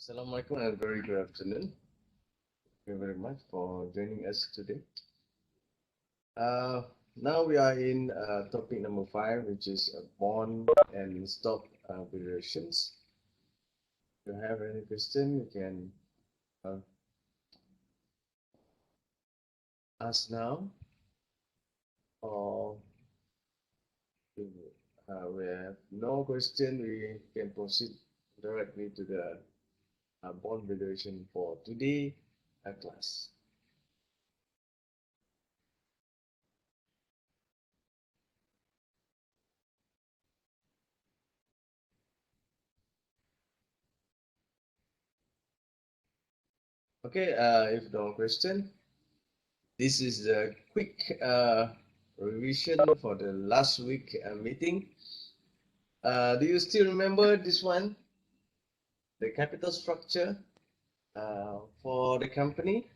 Assalamualaikum and very good afternoon. Thank you very much for joining us today. Now we are in topic number 5, which is bond and stock valuations. If you have any question, you can uh, ask now, or if we have no question, we can proceed directly to the bond valuation for today class. Okay, if no question, this is a quick revision for the last week meeting. Do you still remember this one? The capital structure for the company?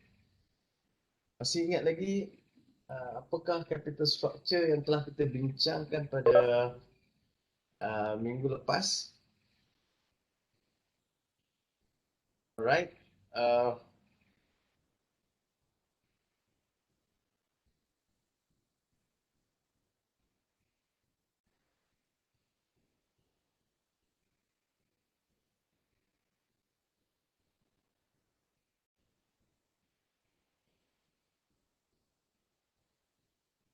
Masih ingat lagi apakah capital structure yang telah kita bincangkan pada minggu lepas? Alright.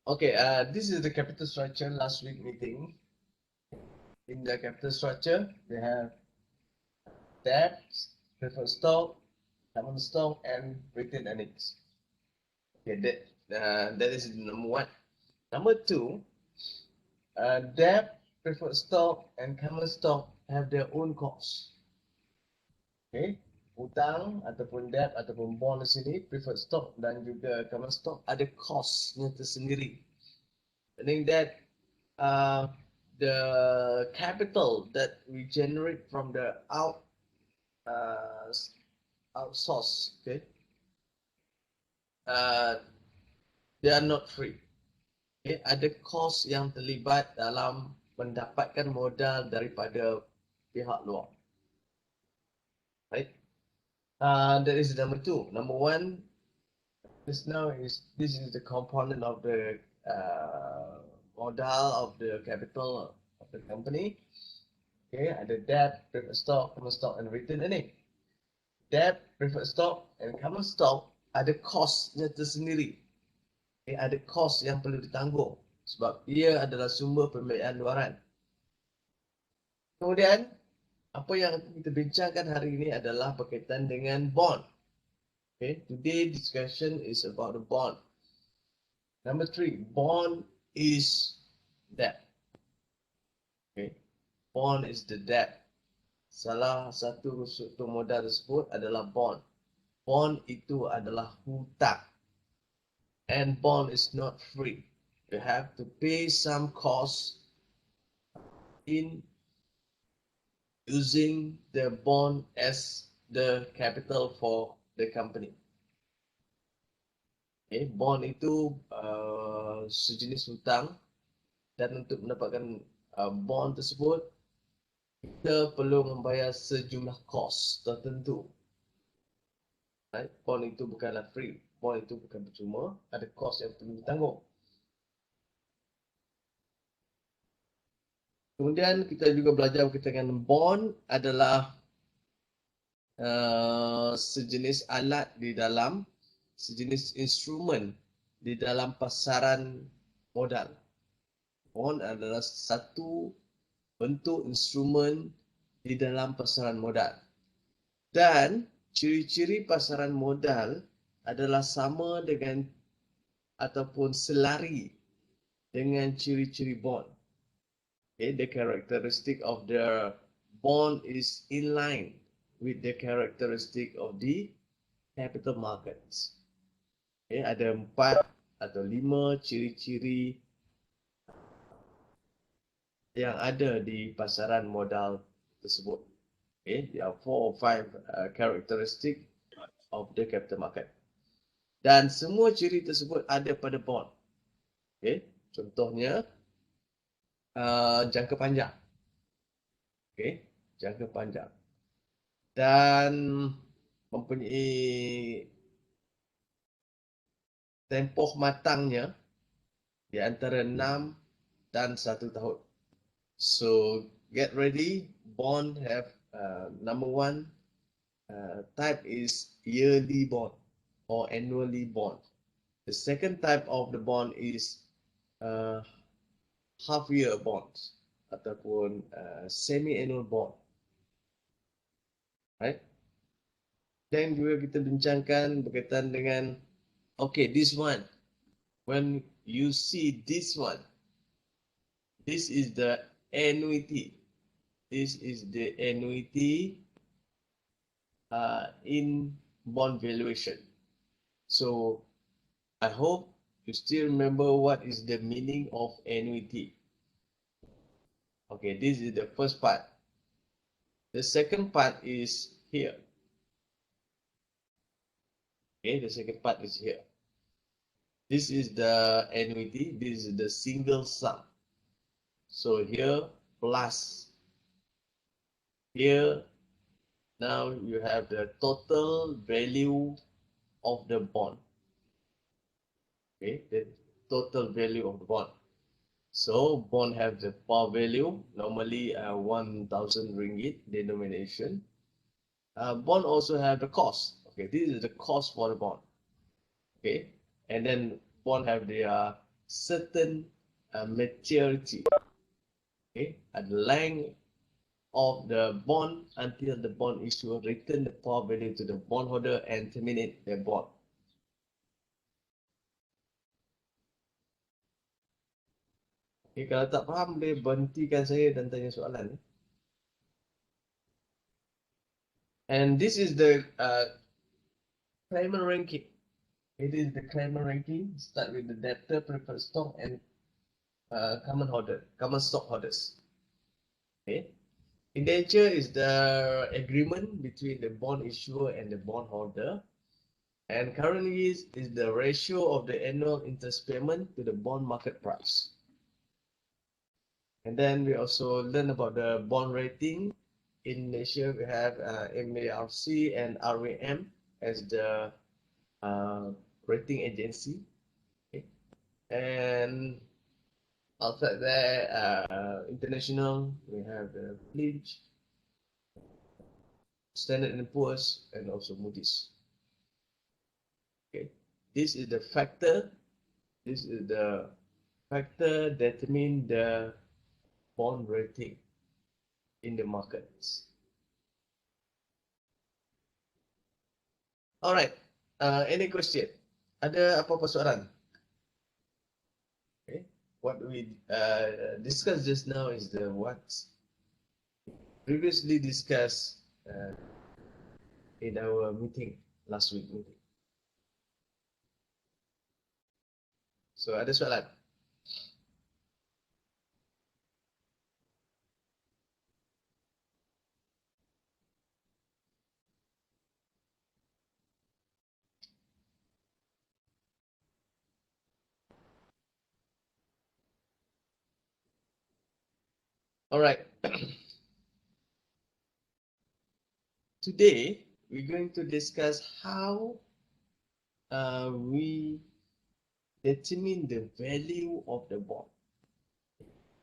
Okay, this is the capital structure last week meeting. In the capital structure, they have debt, preferred stock, common stock, and retained earnings. Okay, that is number one. Number two, debt, preferred stock, and common stock have their own costs. Okay, hutang ataupun debt ataupun bond di sini, preferred stock dan juga common stock ada costnya tersendiri. Meaning that the capital that we generate from the uh, outsource, okay, they are not free. Okay, ada kos yang terlibat dalam mendapatkan modal daripada pihak luar. Right? That is number two. Number one, this is the component of the modal of the capital of the company. Okay, ada debt, preferred stock, common stock, and retained earning. Debt, preferred stock, and common stock ada kosnya tersendiri. Okay, ada kos yang perlu ditanggung sebab ia adalah sumber pembiayaan luaran. Kemudian, apa yang kita bincangkan hari ini adalah berkaitan dengan bond. Okay, today discussion is about the bond. Number 3, bond is debt. Okay, bond is the debt. Salah satu struktur modal tersebut adalah bond. Bond itu adalah hutang. And bond is not free. You have to pay some cost in using the bond as the capital for the company. Okay, bond itu sejenis hutang dan untuk mendapatkan bond tersebut kita perlu membayar sejumlah kos tertentu. Right? Bond itu bukanlah free, bond itu bukan percuma, ada kos yang perlu ditanggung. Kemudian kita juga belajar berkaitan dengan bond adalah sejenis alat di dalam, sejenis instrumen di dalam pasaran modal. Bond adalah satu bentuk instrumen di dalam pasaran modal. Dan ciri-ciri pasaran modal adalah sama dengan ataupun selari dengan ciri-ciri bond. Okay, the characteristic of the bond is in line with the characteristic of the capital markets. Okay, ada 4 atau 5 ciri-ciri yang ada di pasaran modal tersebut. Okay, there are 4 or 5 characteristic of the capital market. Dan semua ciri tersebut ada pada bond. Okay, contohnya jangka panjang. Okay, jangka panjang. dan mempunyai tempoh matangnya di antara 6 dan 1 tahun. So get ready. Bond have number one type is yearly bond or annually bond. The second type of the bond is uh, half year bonds ataupun semi annual bond, right? Dan juga kita bincangkan berkaitan dengan okay, this one, when you see this one, this is the annuity. This is the annuity in bond valuation. So I hope you still remember what is the meaning of annuity. Okay, this is the first part. The second part is here. Okay, the second part is here. This is the annuity. This is the single sum. So here plus here, now you have the total value of the bond. Okay, the total value of the bond. So bond have the par value, normally 1,000 ringgit denomination. Bond also have the cost. Okay, this is the cost for the bond. Okay, and then bond have the certain maturity. Okay, at the length of the bond until the bond issuer return the par value to the bondholder and terminate the bond. Okay, kalau tak faham boleh berhentikan saya dan tanya soalan. And this is the claimant ranking. It is the claimant ranking. Start with the debtor, preferred stock, and common stock holders. Okay. Indenture is the agreement between the bond issuer and the bondholder. And currently is the ratio of the annual interest payment to the bond market price. And then we also learn about the bond rating. In Malaysia, we have MARC and RAM as the rating agency. Okay. And outside there, international, we have the Fitch, Standard and Poor's, and also Moody's. Okay, this is the factor. This is the factor determine the bond rating in the markets. Alright, any question? Ada apa-apa soalan? Okay, what we discussed just now is the what previously discussed in our meeting last week meeting. So ada soalan? Alright. Today we're going to discuss how we determine the value of the bond.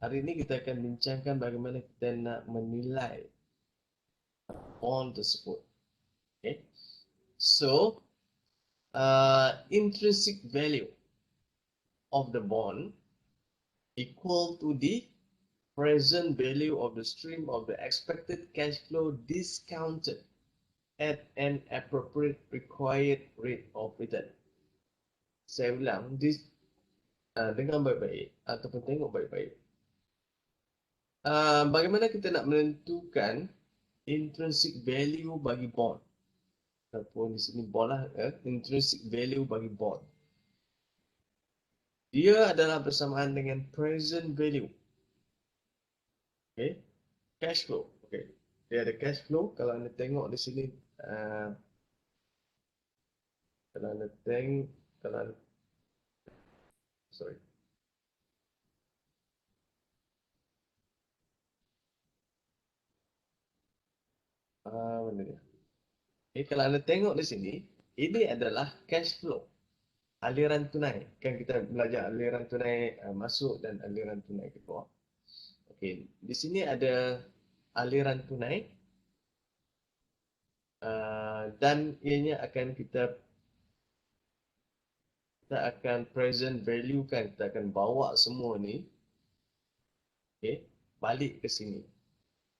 Hari ini kita akan bincangkan bagaimana kita nak menilai bond tersebut. Okay. So, intrinsic value of the bond equal to the present value of the stream of the expected cash flow discounted at an appropriate required rate of return. Saya ulang, dengar baik-baik ataupun tengok baik-baik. Bagaimana kita nak menentukan intrinsic value bagi bond? Ataupun di sini bond lah, intrinsic value bagi bond. Dia adalah bersamaan dengan present value. Okay, cash flow. Okay, dia ada cash flow. Kalau anda tengok di sini, kalau anda tengok, sorry. Mana dia? Kalau anda tengok di sini, ini adalah cash flow, aliran tunai. Kan kita belajar aliran tunai masuk dan aliran tunai keluar. Okey, di sini ada aliran tunai dan ianya akan kita akan present value kan, kita akan bawa semua ni, okey, balik ke sini,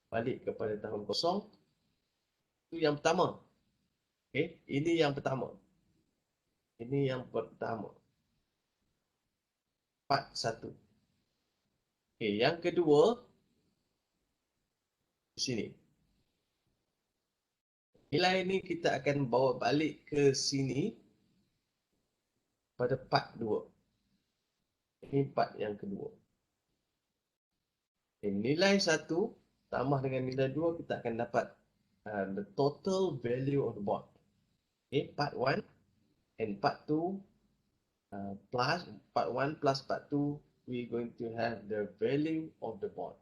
balik kepada tahun kosong. Itu yang pertama. Okey, ini yang pertama. Ini yang pertama. Part 1. Okey, yang kedua di sini. Nilai ni kita akan bawa balik ke sini pada part 2. Ini part yang kedua. Okay, nilai 1 tambah dengan nilai 2 kita akan dapat the total value of the bond. Okay, part 1 and part 2 plus part 1 plus part 2 we going to have the value of the bond.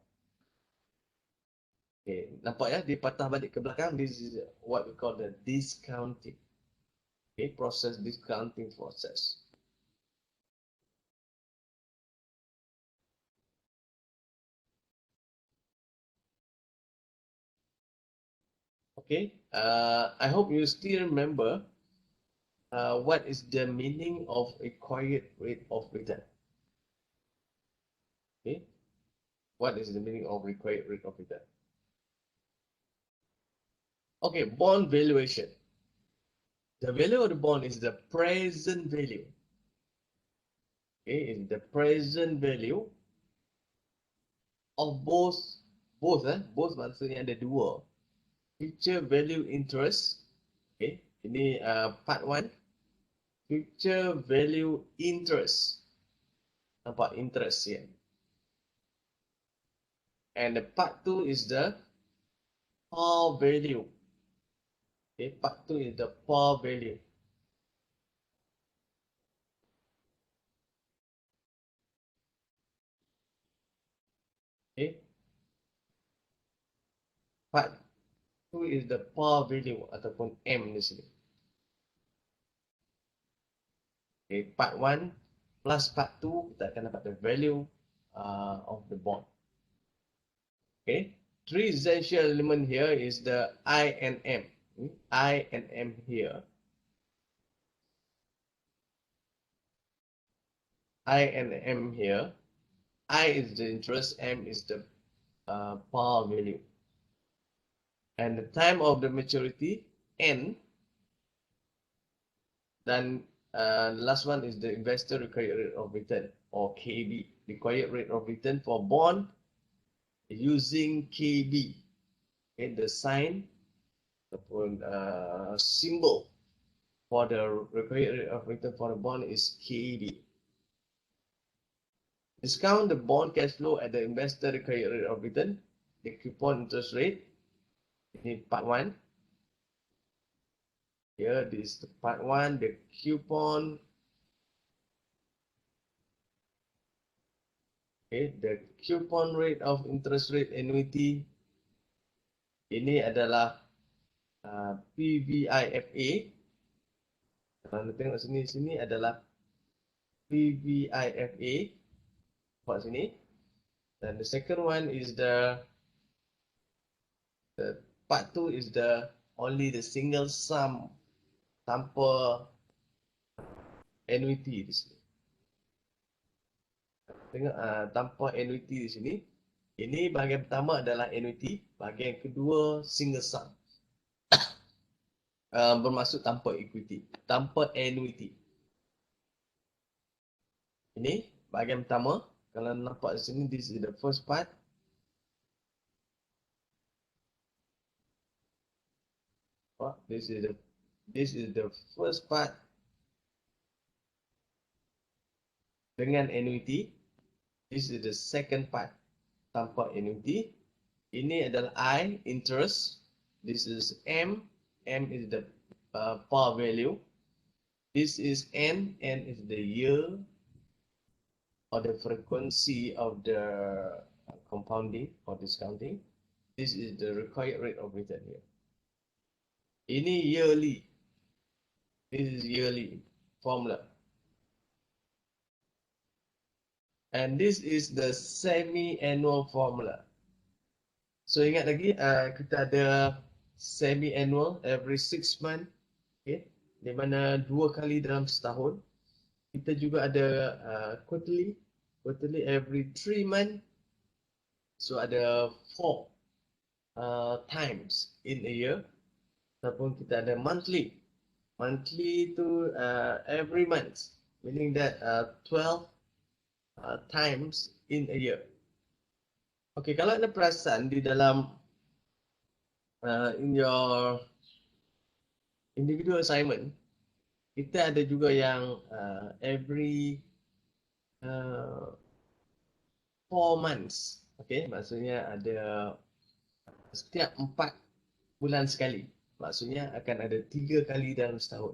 Okay, nampak ya, dia patah balik ke belakang. This is what we call the discounting. Okay, discounting process. Okay, I hope you still remember what is the meaning of required rate of return. Okay, what is the meaning of required rate of return? Okay, bond valuation. The value of the bond is the present value. Okay, is the present value of both maksudnya ada dua. Future value interest. Okay, ini part 1. Future value interest. Nampak interest ya. And the part 2 is the par value. Okay, part 2 is the par value. Okay, part 2 is the par value ataupun M di sini. Okay, part 1 plus part 2 kita akan dapat the value of the bond. Okay, three essential element here is the I and M. I and M here. I and M here. I is the interest, M is the par value. And the time of the maturity, N. Then last one is the investor required rate of return, or KB, required rate of return for bond using KB. Okay, the sign ataupun symbol for the required rate of return for the bond is KB. Discount the bond cash flow at the investor required rate of return, the coupon interest rate. Ini part 1. Here, this is part 1, the coupon. Okay, the coupon rate of interest rate annuity. Ini adalah PVIFA. Kalau anda tengok sini adalah PVIFA. Buat sini. Dan the second one is the part 2 is only the single sum tanpa annuity di sini. Tengok tanpa annuity di sini. Ini bahagian pertama adalah annuity, bahagian kedua single sum. Bermaksud tanpa equity, tanpa annuity. Ini bahagian pertama. Kalau nampak di sini, this is the first part. This is the first part dengan annuity. This is the second part tanpa annuity. Ini adalah I, interest. This is M. M is the par value. This is N. N is the year or the frequency of the compounding or discounting. This is the required rate of return here. Ini yearly. This is yearly formula. And this is the semi-annual formula. So ingat lagi, kita ada semi-annual every 6 months. Okay? Di mana 2 kali dalam setahun. Kita juga ada quarterly. Quarterly every 3 months. So ada 4 times in a year. Ataupun kita ada monthly. Monthly itu every month. Meaning that 12 times in a year. Okay, kalau anda perasan di dalam in your individual assignment, kita ada juga yang every uh, 4 months. Okay, maksudnya ada setiap 4 bulan sekali. Maksudnya akan ada 3 kali dalam setahun.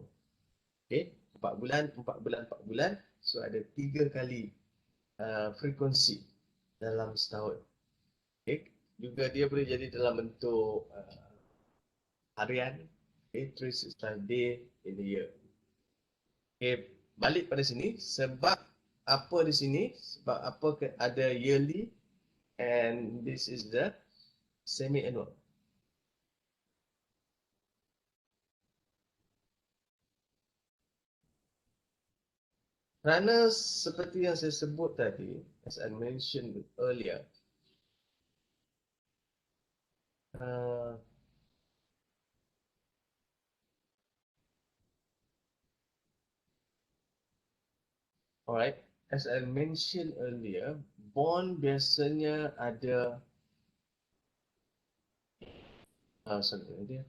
Okay, 4 bulan, 4 bulan, 4 bulan. So ada 3 kali frekuensi dalam setahun. Okay, juga dia boleh jadi dalam bentuk harian. Okay, 365 day in a year. Okay, balik pada sini sebab apa di sini? Sebab apa ada yearly and this is the semi-annual. Kerana seperti yang saya sebut tadi, as I mentioned earlier, uh, alright, as I mentioned earlier, bond biasanya ada sorry, dia.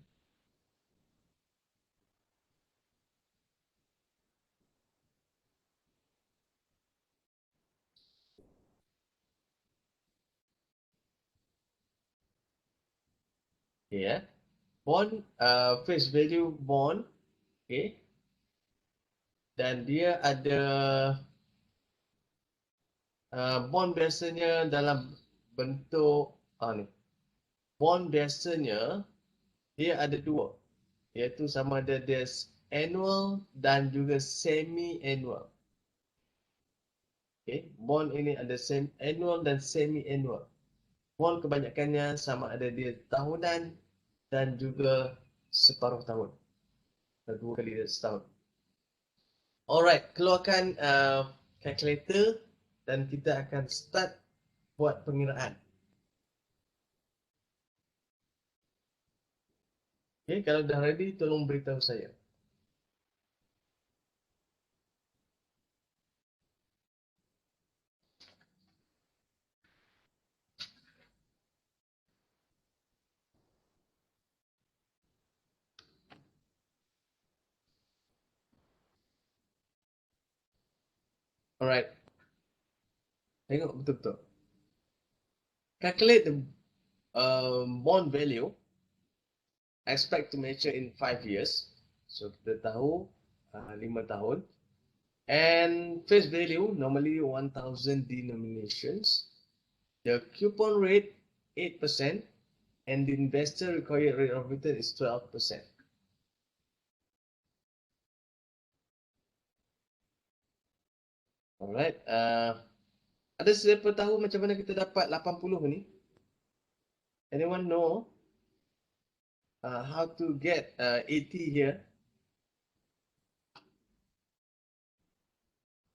Okay, bond face value bond, okay, dan dia ada bond biasanya dalam bentuk ni. Bond biasanya dia ada dua, iaitu sama ada dia annual dan juga semi-annual. Okay, bond ini ada annual dan semi-annual. Bond kebanyakannya sama ada dia tahunan dan juga separuh tahun. 2 kali setahun. Alright, keluarkan calculator dan kita akan start buat pengiraan. Okay, kalau dah ready, tolong beritahu saya. Alright, tengok betul-betul. Calculate the bond value expect to mature in 5 years. So kita tahu 5 tahun. And face value normally 1000 denominations. The coupon rate 8% and the investor required rate of return is 12%. Alright, ada siapa tahu macam mana kita dapat 80 ni? Anyone know how to get 80 here?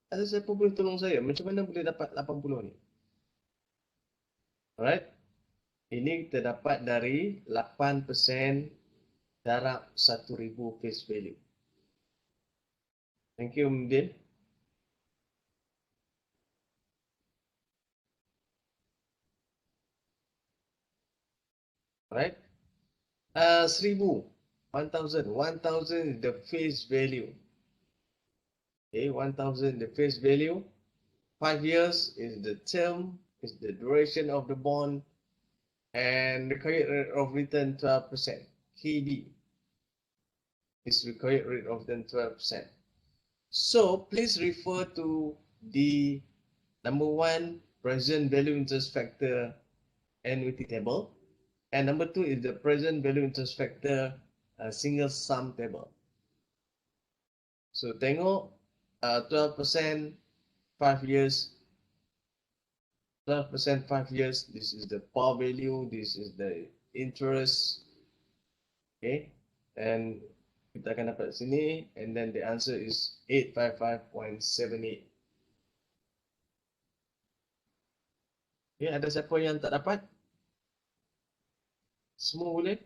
Ada siapa boleh tolong saya? Macam mana boleh dapat 80 ni? Alright, ini kita dapat dari 8% darab 1000 face value. Thank you, Mdin. Alright. 1000. 1000. 1000 is the face value. Okay, 1000 the face value. 5 years is the term, is the duration of the bond, and required rate of return 12%. KB is required rate of return 12%. So please refer to the number 1 present value interest factor annuity table, and number 2 is the present value interest factor single sum table. So tengok 12% 5 years, 12% 5 years, this is the par value, this is the interest, okay, and kita akan dapat sini, and then the answer is 855.78. Okay, ada siapa yang tak dapat? Semua boleh?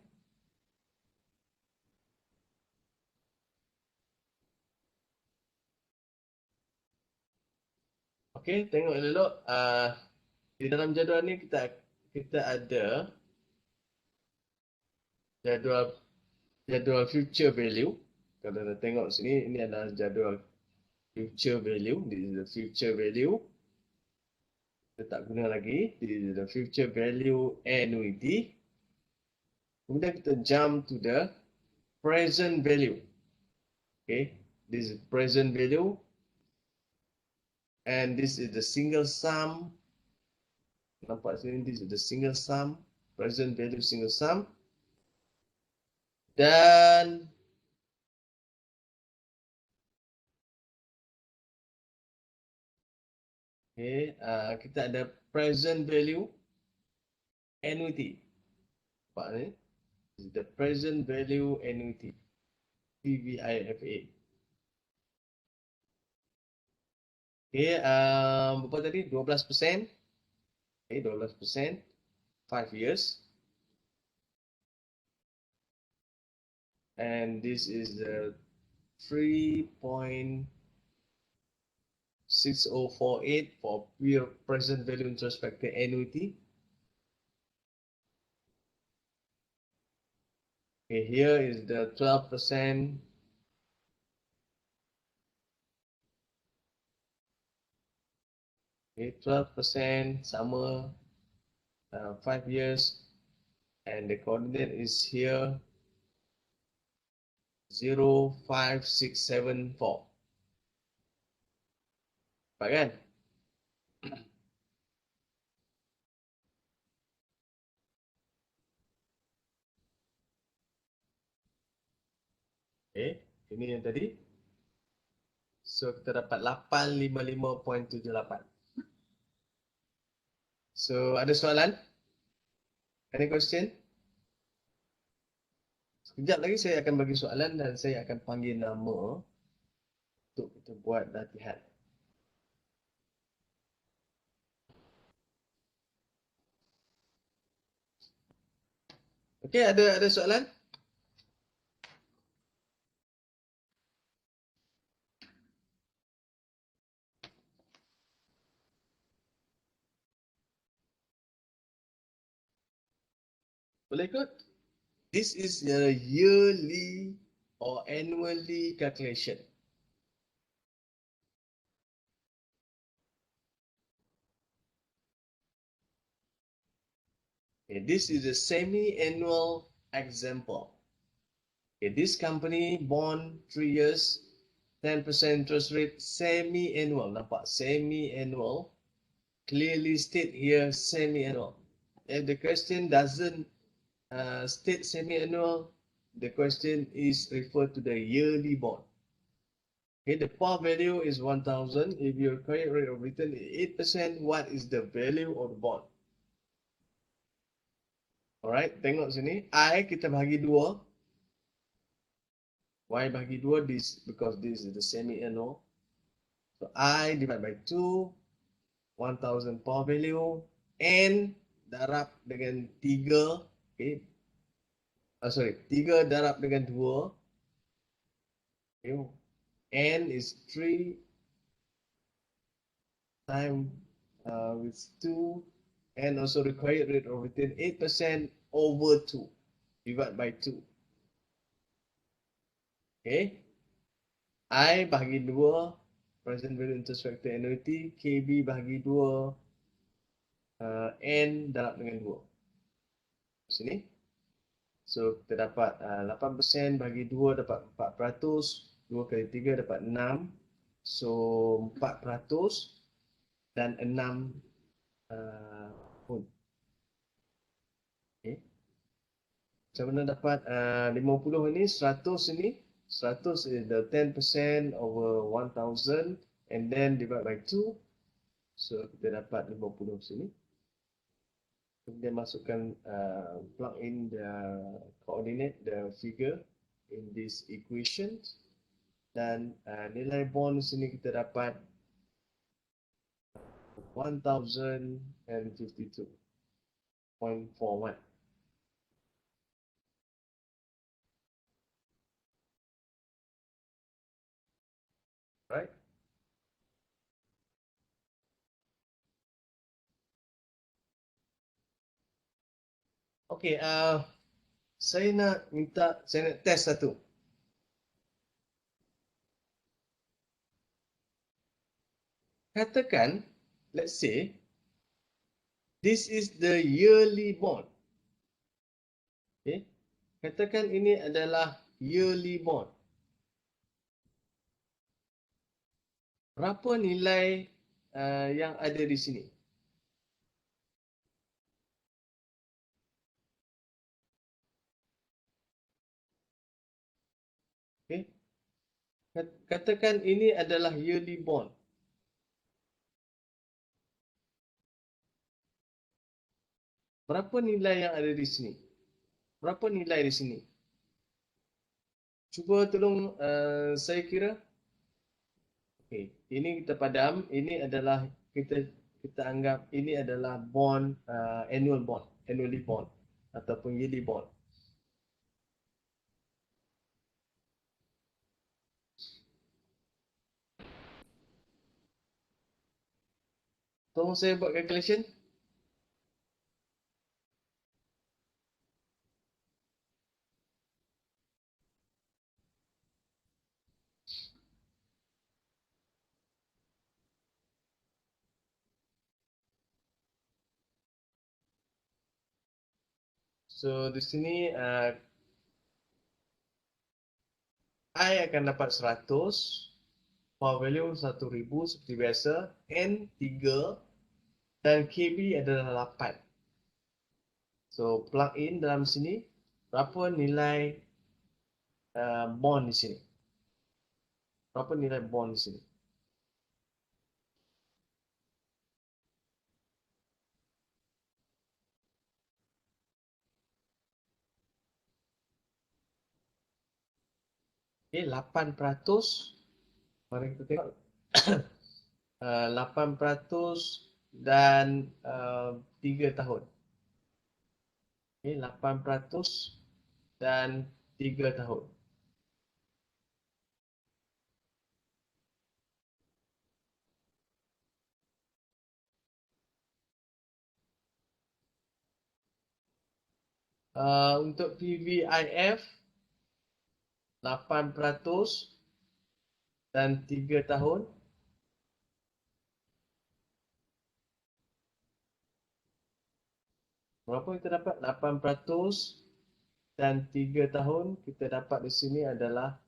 Okay, tengok elok. Di dalam jadual ni kita ada jadual jadual future value. Kalau anda tengok sini, ini adalah jadual future value. This is the future value. Kita tak guna lagi. This is the future value annuity. Kemudian kita jump to the present value. Okay, this is present value. And this is the single sum. Nampak sini, this is the single sum. Present value single sum. Dan okay, kita ada present value annuity. Nampak ni? This is the present value annuity. PVIFA. Okay, berapa tadi? 12%. Okay, 12%. 5 years. And this is the 3.6048 for pure present value interest factor annuity. Okay, here is the 12%. Okay, 12% sama 5 years, and the coordinate is here 05674. Nampak kan? Okay, ini yang tadi. So kita dapat 855.78. So ada soalan? Any question? Sekejap lagi saya akan bagi soalan dan saya akan panggil nama untuk kita buat latihan. Okay, ada soalan? Boleh ikut? This is a yearly or annually calculation. Okay, this is a semi-annual example. Okay, this company bond 3 years, 10% interest rate, semi-annual. Nampak? Semi-annual. Clearly state here semi-annual. If the question doesn't state semi-annual, the question is referred to the yearly bond. Okay, the par value is 1,000. If your credit rate of return is 8%, what is the value of the bond? Alright, tengok sini. I kita bahagi 2. Why bahagi 2? This because this is the semi-annual. So I divide by 2, 1,000 par value, N darab dengan 3. Okay. Sorry, 3 darab dengan 2. Okay. N is 3 times with 2, and also required rate of return 8% over 2 divided by 2. Okay. I bahagi 2 present value interest factor annuity, KB bahagi 2 N darab dengan 2. Sini. So kita dapat 8% bagi 2 dapat 4%, 2 kali 3 dapat 6. So 4% dan 6 pun. Okay. Macam mana dapat 50 ini, 100 ini, 100 is the 10% over 1000 and then divide by 2. So kita dapat 50 sini. Kemudian masukkan plug in the coordinate, the figure in this equation. Dan nilai bond di sini kita dapat 1052.41. Right? Okay, saya nak test satu. Katakan, let's say, this is the yearly bond. Okay? Katakan ini adalah yearly bond. Berapa nilai yang ada di sini? Okay? Katakan ini adalah yearly bond. Berapa nilai yang ada di sini? Berapa nilai di sini? Cuba tolong saya kira. Okay. Ini kita padam. Ini adalah kita anggap ini adalah bond, annually bond ataupun yearly bond. Tolong saya buat calculation. So di sini I akan dapat 100, power value 1000 seperti biasa, N 3 dan KB adalah 8. So plug in dalam sini, berapa nilai bond di sini? Berapa nilai bond di sini? Okay, 8%. Mari kita tengok. 8% dan 3 tahun. Okay, 8% dan 3 tahun. Untuk PVIF 8% dan 3 tahun. Berapa kita dapat? 8% dan 3 tahun. Kita dapat di sini adalah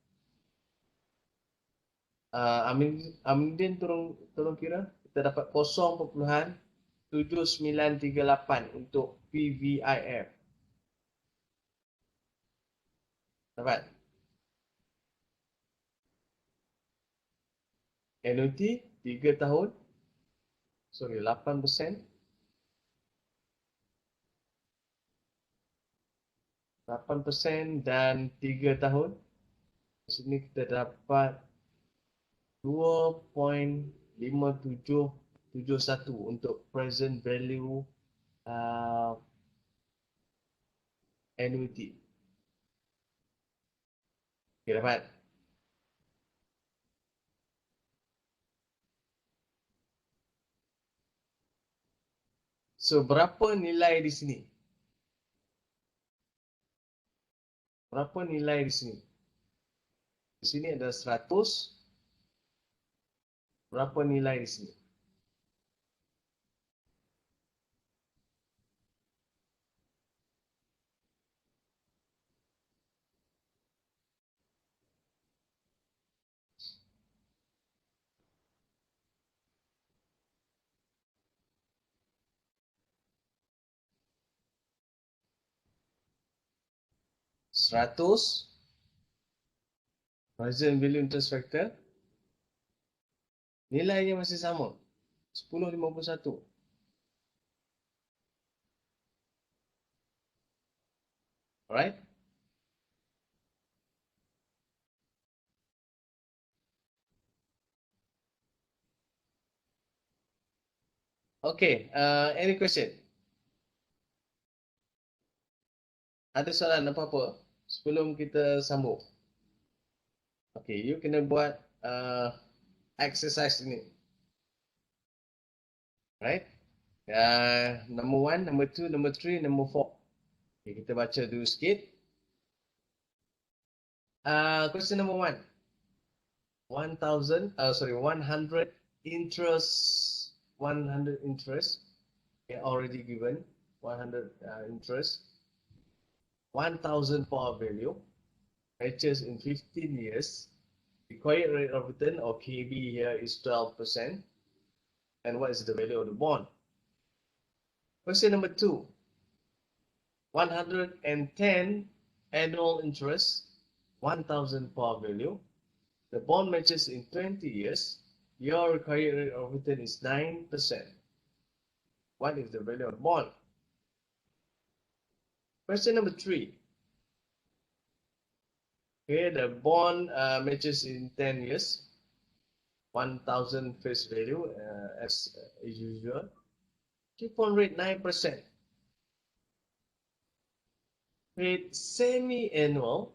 Amindin tolong kira. Kita dapat 0.7938 untuk PVIF. Dapat? Annuity 3 tahun. Sorry, 8%. 8% dan 3 tahun. Di sini kita dapat 2.5771 untuk present value annuity. Okay, dapat? So, berapa nilai di sini? Berapa nilai di sini? Di sini ada 100. Berapa nilai di sini? 100, present value interest factor, nilainya masih sama, 10.51. Alright? Okay, any question? Ada soalan apa-apa sebelum kita sambung? Okay, you kena buat exercise ini. Right? Number 1, number 2, number 3, number 4. Okay, kita baca dulu sikit. Question number 1. 100 interest. 100 interest. Okay, already given. 100 interest. 1,000 par value. Matches in 15 years. Required rate of return or KB here is 12%. And what is the value of the bond? Question number 2. 110 annual interest, 1,000 par value. The bond matches in 20 years. Your required rate of return is 9%. What is the value of the bond? Question number 3. Okay, the bond matches in 10 years. 1,000 face value as usual. Coupon rate 9%. Paid semi-annual,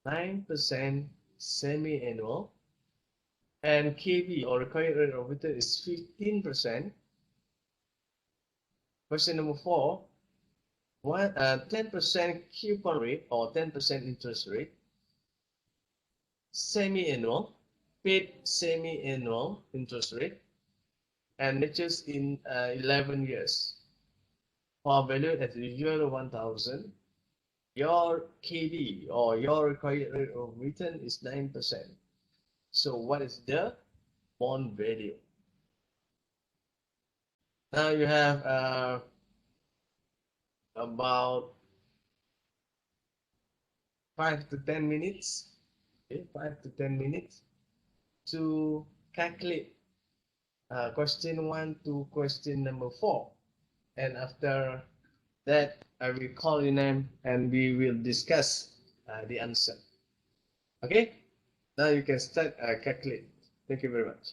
9% semi-annual. And KB or required rate of return is 15%. Question number 4, 10% coupon rate or 10% interest rate, semi-annual, paid semi-annual interest rate, and matches in 11 years. For value at usual 1,000, your KD or your required rate of return is 9%. So what is the bond value? Now you have about 5 to 10 minutes, okay, 5 to 10 minutes to calculate question 1 to question number 4. And after that, I will call your name and we will discuss the answer. Okay, now you can start calculate. Thank you very much.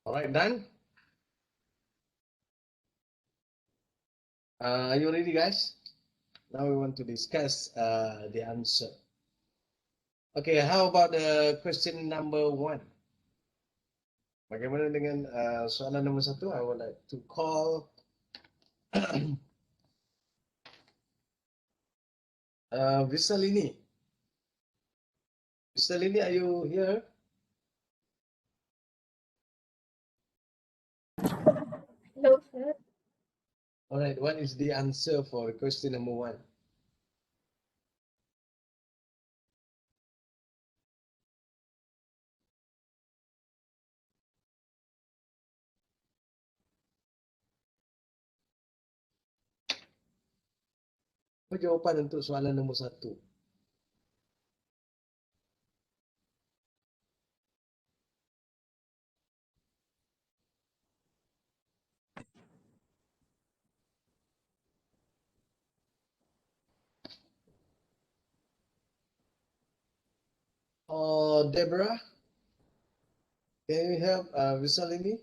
All right, done. Are you ready, guys? Now we want to discuss the answer. Okay, how about the question number one? Bagaimana dengan soalan nomor satu? I would like to call Visalini. Visalini, are you here? Hello, sir. All right, what is the answer for question number one? Apa jawapan untuk soalan nombor satu? Oh, Deborah, can you help Visalini?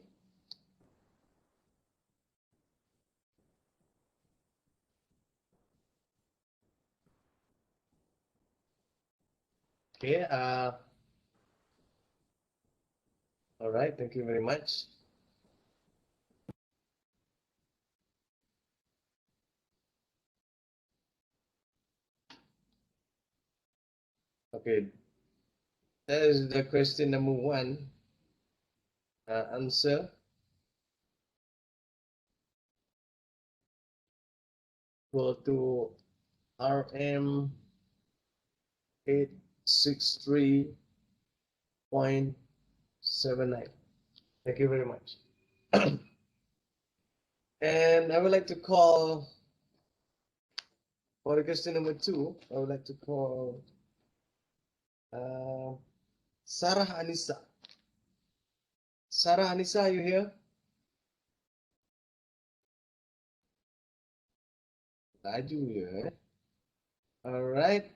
Okay, all right, thank you very much. Okay, that is the question number one. Answer equal to RM 863.79. Thank you very much. And I would like to call for question number two. I would like to call uh, Sarah Anissa. Sarah Anissa, are you here? Laju ya. All right.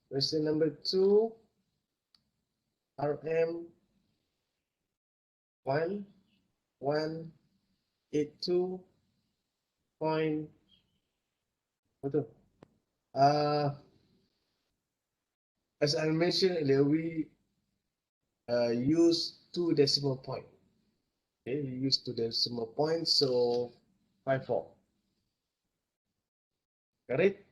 Question number two. RM 1182 point betul. As I mentioned earlier, we use two decimal point. Okay, we use two decimal points, so 54. Got it?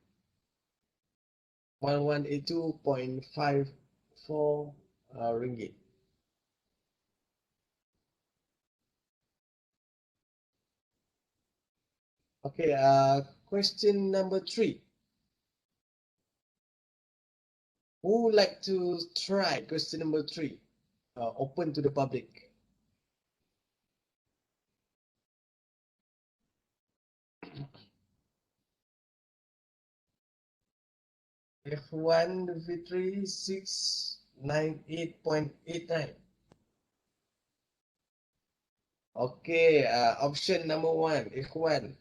1182.54 ringgit. Okay, question number three. Who would like to try question number three? Open to the public. F1 V3 698.89. Okay, option number one, Ikhwan.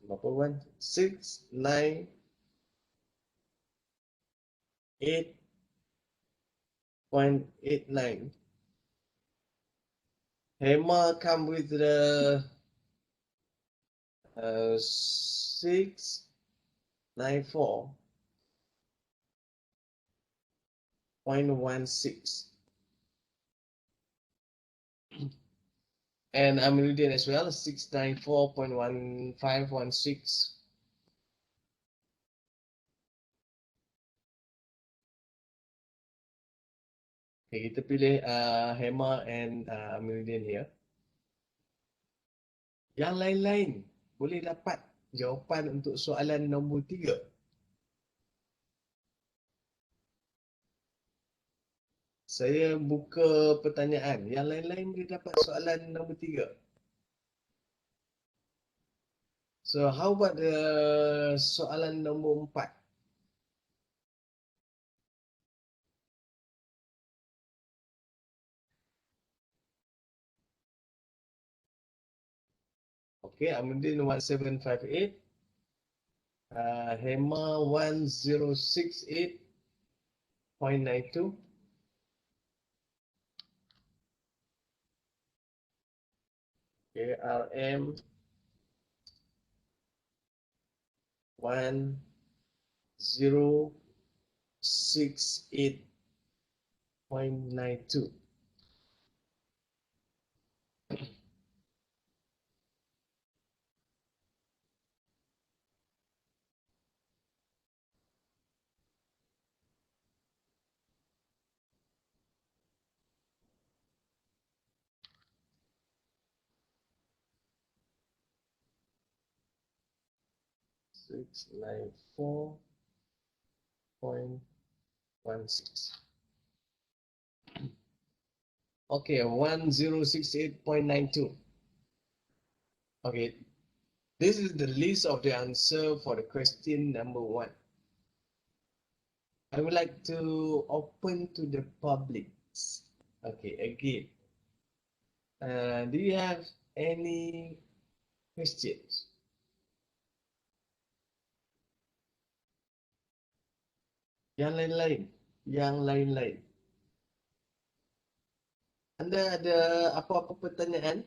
Berapa one? 698.89. Hema come with the 694.16. And I'm reading as well, 694.1516. Okay, kita pilih Hema and Meridian here. Yang lain-lain boleh dapat jawapan untuk soalan nombor 3. Saya buka pertanyaan. Yang lain-lain boleh dapat soalan nombor 3. So how about the soalan nombor 4? Okay, Amudin 1758. HEMA 1068.92. Okay, RM 1068.92. 694.16. Okay, 1068.92. Okay, this is the list of the answer for the question number 1. I would like to open to the public. Okay, again. Do you have any questions? Yang lain-lain. Yang lain-lain. Anda ada apa-apa pertanyaan?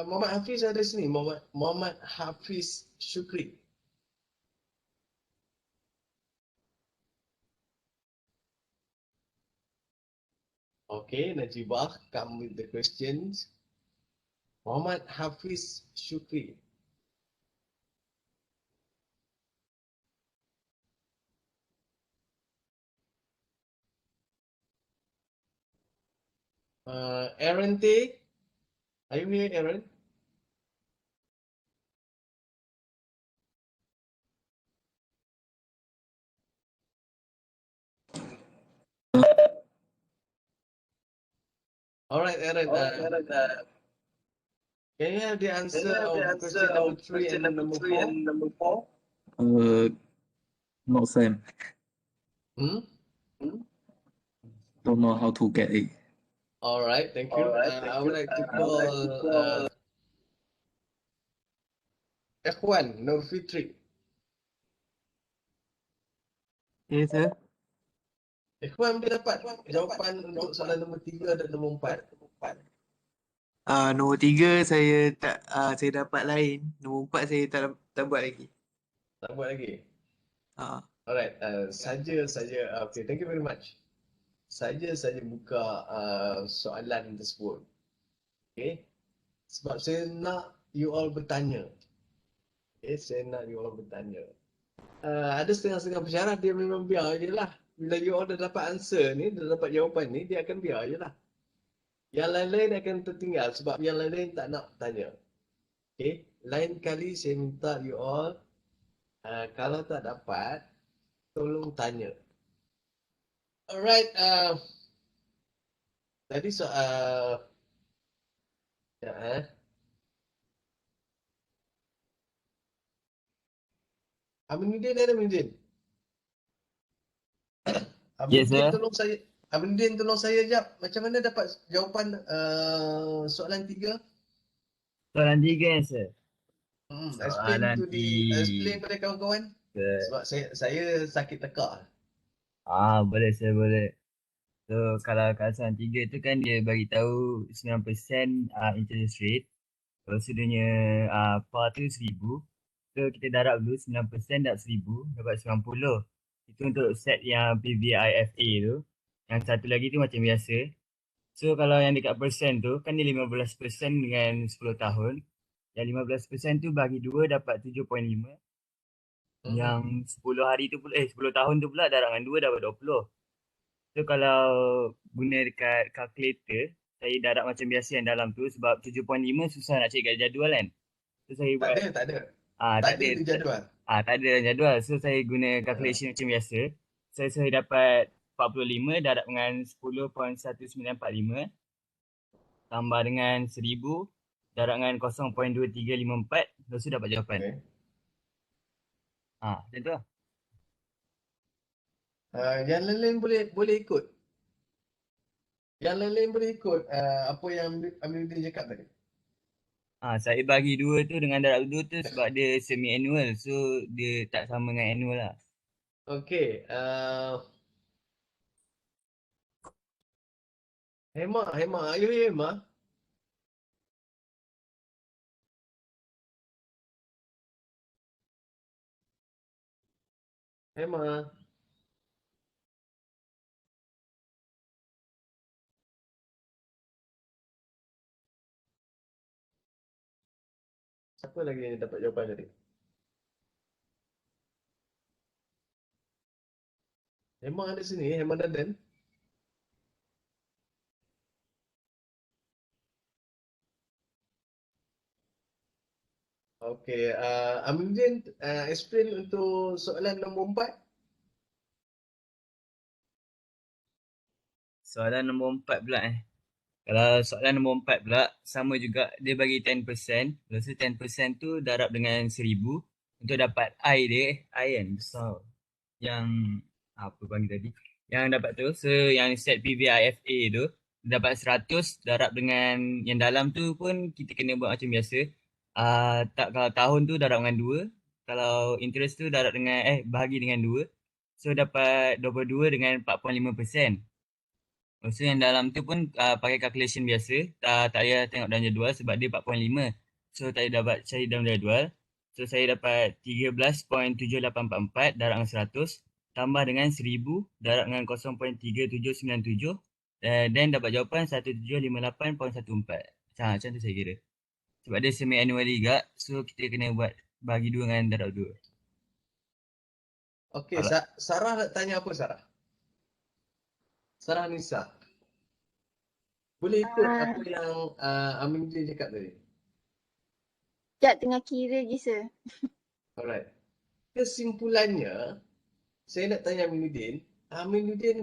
Muhammad Hafiz ada sini. Muhammad Hafiz Syukri. Okay, Najibah, come with the questions. Muhammad Hafiz Syukri. Aaron T. Are you here, Aaron? All right, Aaron. Can you have the answer of question number 3 and number 4? No, Sam. Hmm? Don't know how to get it. All right, thank you. I would like to call F1, Nur Fitri. Yes, sir. F1 dia dapat jawapan untuk soalan nombor 3 dan nombor 4. Nombor 3 saya dapat lain. Nombor 4 saya tak buat lagi. Tak buat lagi. Ah, Alright, saja. Okay, thank you very much. Saja buka soalan tersebut. Okay, sebab saya nak you all bertanya. Okay, saya nak you all bertanya. Ada setengah-setengah pesyarat dia memang biar je lah. Bila you all dah dapat answer ni, dah dapat jawapan ni, dia akan biar je lah. Yang lain-lain akan tertinggal sebab yang lain-lain tak nak tanya. Okay, lain kali saya minta you all, kalau tak dapat, tolong tanya. Alright, tadi soal, ya, Aminuddin ada Aminuddin? Yes, Aminuddin sir. tolong saya. Aminuddin tolong saya jap. Macam mana dapat jawapan soalan 3? Soalan 3, sir. Explain Soalan to the explain pada kawan-kawan. tiga. Sebab saya sakit tekak. Boleh, sir, boleh. So, kalau soalan 3 tu kan dia bagi tahu 9% interest rate. Lepas tu dia punya PAR tu 1,000. So, kita darab dulu 9% darab 1,000 dapat 90. Itu untuk set yang PVIFA tu. Yang satu lagi tu macam biasa. So, kalau yang dekat persen tu kan dia 15% dengan 10 tahun. Yang 15% tu bagi 2 dapat 7.5. Yang 10 hari tu pula 10 tahun tu pula darab dengan 2 dapat 20. So kalau guna dekat calculator, saya darab macam biasa yang dalam tu sebab 7.5 susah nak cari kat jadual kan. So saya buat Tak ada. tak Tak ada di jadual. tak ada dalam jadual. So saya guna calculation macam biasa. Saya dapat 45 darab dengan 10.1945 tambah dengan 1000 darab dengan 0.2354, lepas tu dapat jawapan. Okay. Macam tu lah. Yang lain-lain boleh ikut. Yang lain-lain boleh ikut apa yang Aminuddin cakap tadi. Saya bagi 2 tu dengan darab 2 tu sebab dia semi annual. So dia tak sama dengan annual lah. Okey, Hema, ayo Hema. Hema. Siapa lagi yang dapat jawapan tadi? Hema ada sini, Hema Dadan. Okey, Aminuddin explain untuk soalan nombor 4. Soalan nombor 4 pula Kalau soalan nombor 4 pula, sama juga dia bagi 10%. Lepas tu 10% tu darab dengan 1000 untuk dapat I dia, I kan besar. Yang apa panggil tadi? Yang dapat tu, so yang set PVIFA tu dapat 100 darab dengan yang dalam tu pun kita kena buat macam biasa. Tak, kalau tahun tu darab dengan 2. Kalau interest tu darab dengan bahagi dengan 2. So dapat 22 dengan 4.5%. Lepas tu yang dalam tu pun pakai calculation biasa. Tak payah tengok dalam jadual sebab dia 4.5. So saya dapat cari dalam jadual. So saya dapat 13.7844 darab dengan 100 tambah dengan 1000 darab dengan 0.3797 dan dapat jawapan 1758.14. Macam tu saya kira. Sebab dia semi annual juga, so kita kena buat bagi 2 dengan darab 2. Okey, Sarah nak tanya apa Sarah? Sarah Nisa. Boleh ikut apa yang Aminuddin cakap tadi? Sekejap tengah kira je sir. Alright. Kesimpulannya, saya nak tanya Aminuddin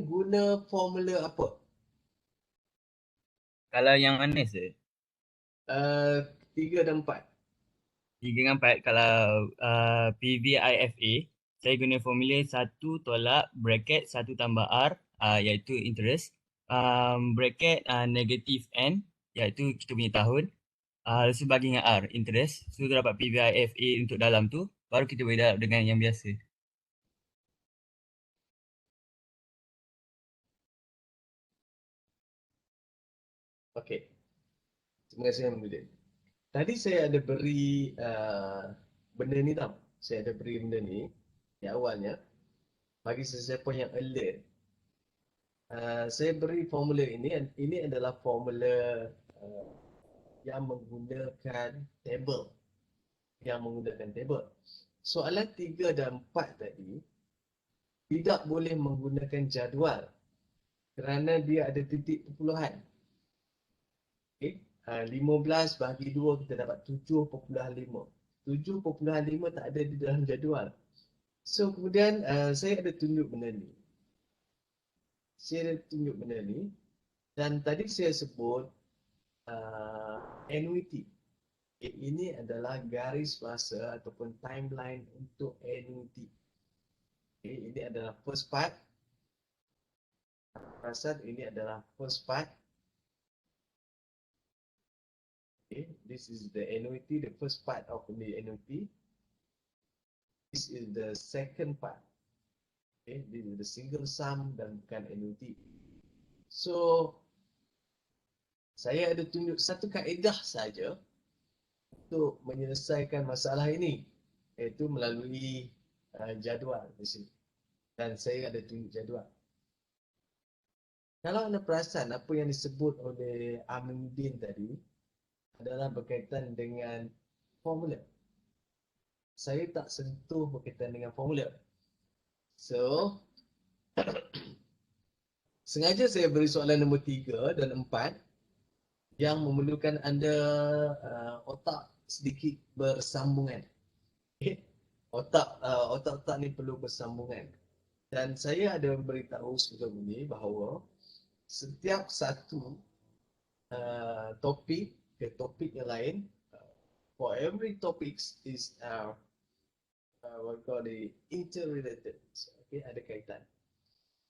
guna formula apa? Kalau yang mana sir? 3 dan 4. 3 dengan 4 kalau PVIFA saya guna formula 1 tolak bracket 1 tambah R iaitu interest, bracket negative N iaitu kita punya tahun, lepas tu bagi dengan R interest, so tu dapat PVIFA untuk dalam tu, baru kita boleh darab dengan yang biasa. Okey. Terima kasih Aminuddin. Tadi saya ada beri benda ni tau. Saya ada beri benda ni di awalnya bagi sesiapa yang alert. Saya beri formula ini adalah formula uh, yang menggunakan table. Soalan 3 dan 4 tadi tidak boleh menggunakan jadual kerana dia ada titik perpuluhan. Okay. 15 bahagi 2 kita dapat 7.5. 7.5 tak ada di dalam jadual. So kemudian saya ada tunjuk benda ni. Dan tadi saya sebut annuity. Ini adalah garis masa ataupun timeline untuk annuity. Ini adalah first part. Perasan ini adalah first part. This is the annuity, the first part of the annuity. This is the second part. This is the single sum dan bukan annuity. So, saya ada tunjuk satu kaedah saja untuk menyelesaikan masalah ini, iaitu melalui jadual di sini. Dan saya ada tunjuk jadual. Kalau anda perasan apa yang disebut oleh Aminuddin tadi adalah berkaitan dengan formula. Saya tak sentuh berkaitan dengan formula. So, sengaja saya beri soalan nombor 3 dan 4 yang memerlukan anda otak sedikit bersambungan. Otak-otak ni perlu bersambungan. Dan saya ada beritahu sebelum ini bahawa setiap satu topik ke topik yang lain, for every topics is what we call the interrelated. So, okay, ada kaitan.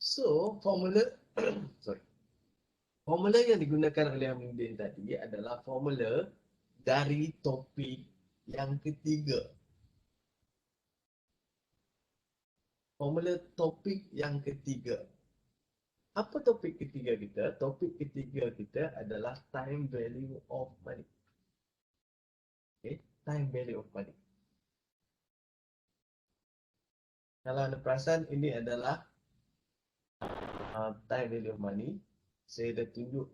So, formula sorry. Formula yang digunakan oleh Aminuddin tadi adalah formula dari topik yang ketiga. Formula topik yang ketiga. Apa topik ketiga kita? Topik ketiga kita adalah time value of money. Okay, time value of money. Kalau anda perasan, ini adalah time value of money. Saya dah tunjuk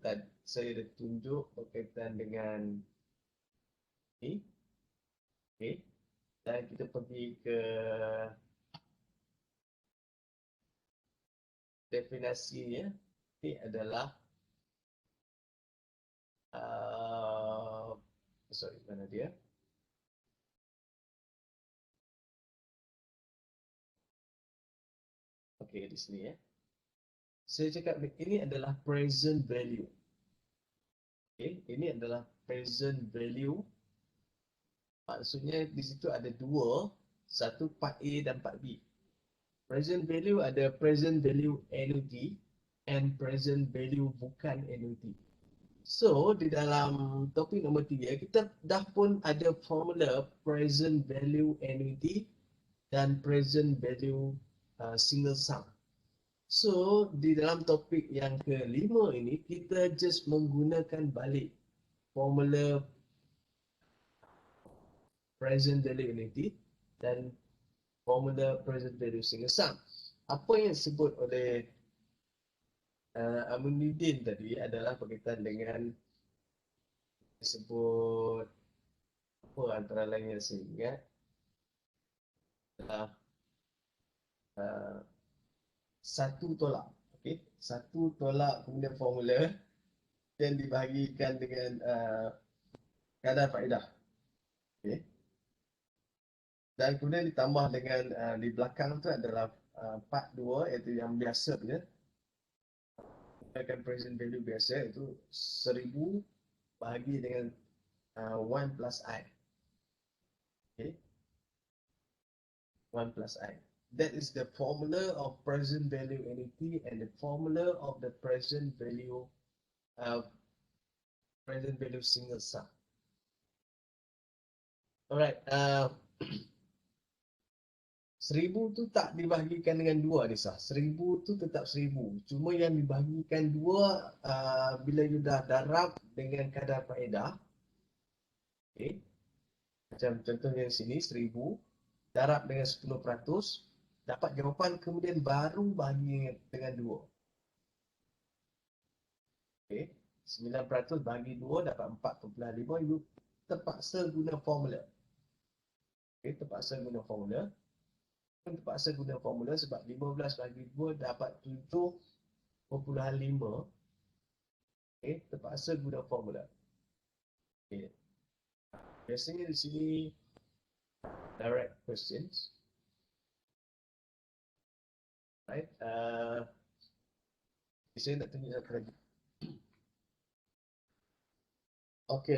berkaitan dengan ini. Okay. Dan kita pergi ke definisinya. Ini adalah sorry, mana dia? Okey, di sini ya. Saya cakap ini adalah present value. Okey, ini adalah present value. Maksudnya di situ ada dua, satu part A dan part B. Present value ada present value annuity and present value bukan annuity. So, di dalam topik nombor 3, kita dah pun ada formula present value annuity dan present value single sum. So, di dalam topik yang kelima ini, kita just menggunakan balik formula present value annuity dan formula present value single sum. Apa yang disebut oleh Aminuddin tadi adalah berkaitan dengan disebut apa antara lain yang saya ingat adalah satu tolak. Okay? Satu tolak kemudian formula dan dibahagikan dengan kadar faedah. Okay? Dan kemudian ditambah dengan di belakang tu adalah part 2 iaitu yang biasa punya. Gunakan present value biasa iaitu 1000 bahagi dengan 1 plus I. Okay? 1 plus I. That is the formula of present value annuity and the formula of the present value single sum. Alright, 1000 tu tak dibahagikan dengan 2 Nisa. 1000 tu tetap 1000. Cuma yang dibahagikan 2 bila you dah darab dengan kadar faedah. Okay. Macam contohnya di sini 1000 darab dengan 10%, dapat jawapan kemudian baru bahagi dengan 2. Okay. 9% bahagi 2 dapat 4.5. You terpaksa guna formula. Okay, terpaksa guna formula. Terpaksa guna formula sebab 15 bahagi 2 dapat 7.5. Okay, terpaksa guna formula. Okay. Biasanya di sini direct questions. Right. Saya nak tunjuk satu lagi. Okay,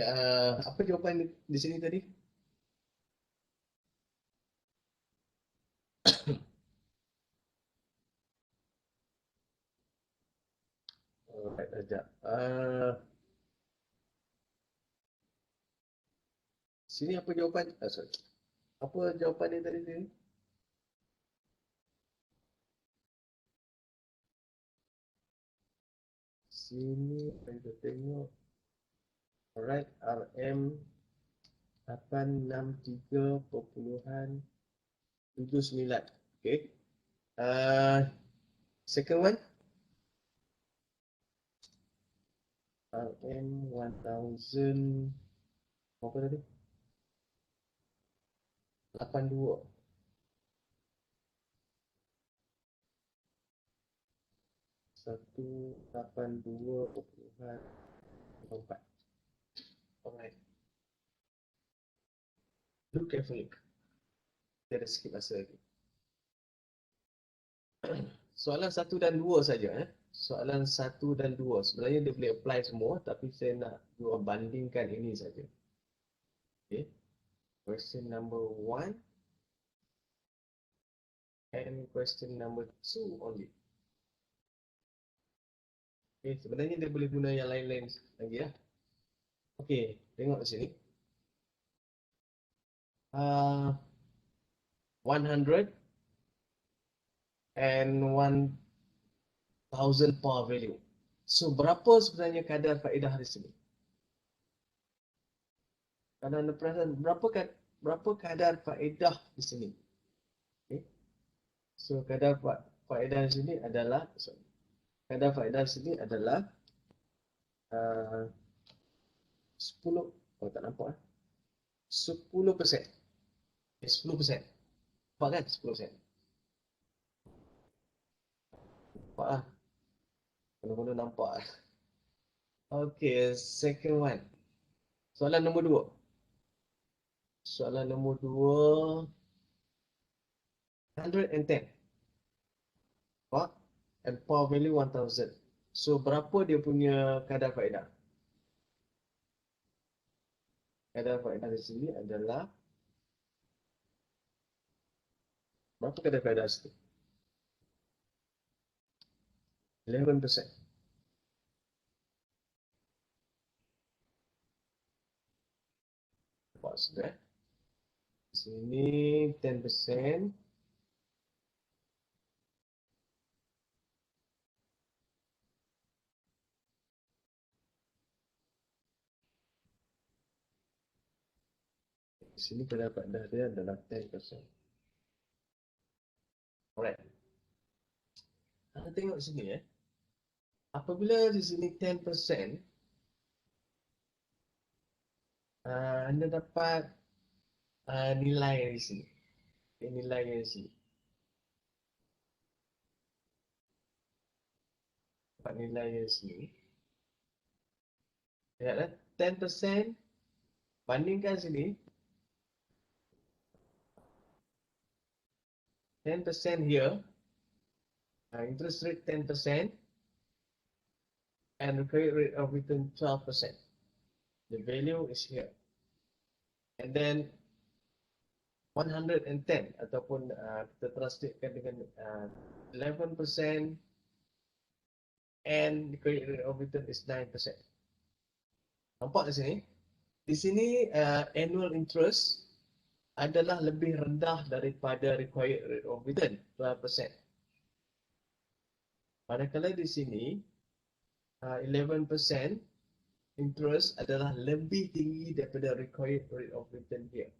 apa jawapan di sini tadi? Alright, sekejap. Sini apa jawapan? Sorry. Apa jawapan dia tadi sini? Sini kita tengok. Alright, RM 863.79. Okay. Second one. RM 1000 apa tadi? 82. 182.4. Alright. Look carefully. Kita ada sikit masa lagi. Soalan 1 dan 2 saja. Soalan 1 dan 2. Sebenarnya dia boleh apply semua, tapi saya nak bandingkan ini saja. Okay. Question number 1 and question number 2 only. Okay, sebenarnya dia boleh guna yang lain-lain lagi ya. Okay, tengok di sini. 100 and 1000 par value. So, berapa sebenarnya kadar faedah di sini? Kalau anda perasan, berapa kadar faedah di sini? Okay. So, kadar faedah di sini adalah, kadar faedah di sini adalah 10, oh tak nampak 10%. 10%. Nampak kan 10%? Nampak lah. Mana-mana nampak lah. Okay, second one. Soalan nombor 2. Soalan nombor 2. 110. Nampak? And power value 1000. So, berapa dia punya kadar faedah? Kadar faedah di sini adalah, berapa kadar faedah di situ? 11%. Nampak sudah? Di sini 10%. Di sini kadar faedah dia adalah 10%. Alright. Anda tengok sini ya. Apabila di sini 10%, anda dapat nilai di sini. Nilai di sini. Dapat nilai di sini. Lihatlah, 10% bandingkan sini. 10% here. Interest rate 10% and the credit rate of return 12%. The value is here. And then 110 ataupun kita translatekan dengan 11% and the credit rate of return is 9%. Nampak di sini? Di sini annual interest adalah lebih rendah daripada required rate of return 12%. Manakala di sini 11% interest adalah lebih tinggi daripada required rate of return here.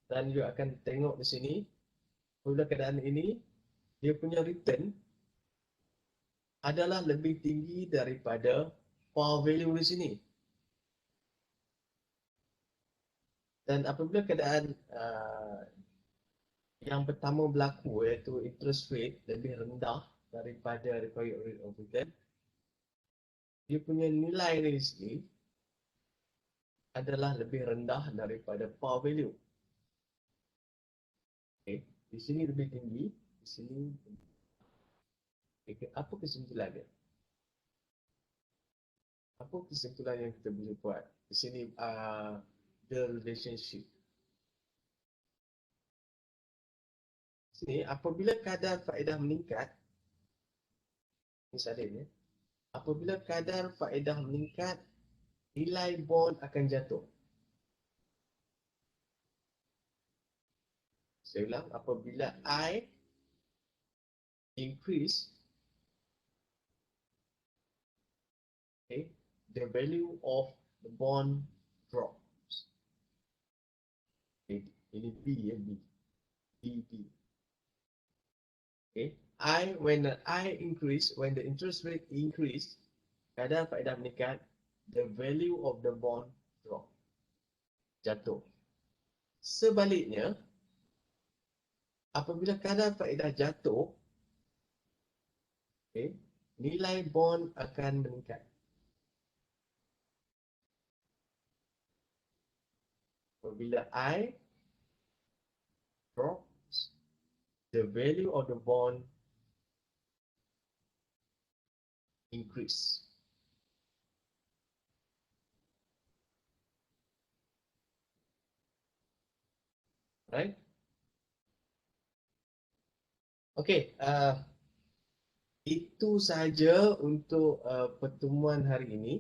Dan you akan tengok di sini, pada keadaan ini, dia punya return adalah lebih tinggi daripada par value di sini. Dan apabila keadaan yang pertama berlaku iaitu interest rate lebih rendah daripada required rate of return, dia punya nilai di sini adalah lebih rendah daripada par value. Okay. Di sini lebih tinggi, di sini. Okay. Apa kesimpulan dia? Apa kesimpulan yang kita boleh buat? Di sini the relationship. Di sini apabila kadar faedah meningkat, misalnya, apabila kadar faedah meningkat, nilai bond akan jatuh. Saya ulang, apabila I increase, okay, the value of the bond drops. Okay, ini B ya, B. B. Okay, when I increase, when the interest rate increase, kadar faedah meningkat, the value of the bond drop. Jatuh. Sebaliknya, apabila kadar faedah jatuh, okay, nilai bond akan meningkat. Apabila I drops, the value of the bond increase. Right? Okay. Itu sahaja untuk pertemuan hari ini.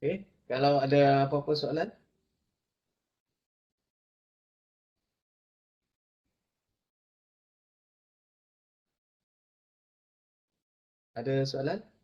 Okay. Kalau ada apa-apa soalan? Ada soalan?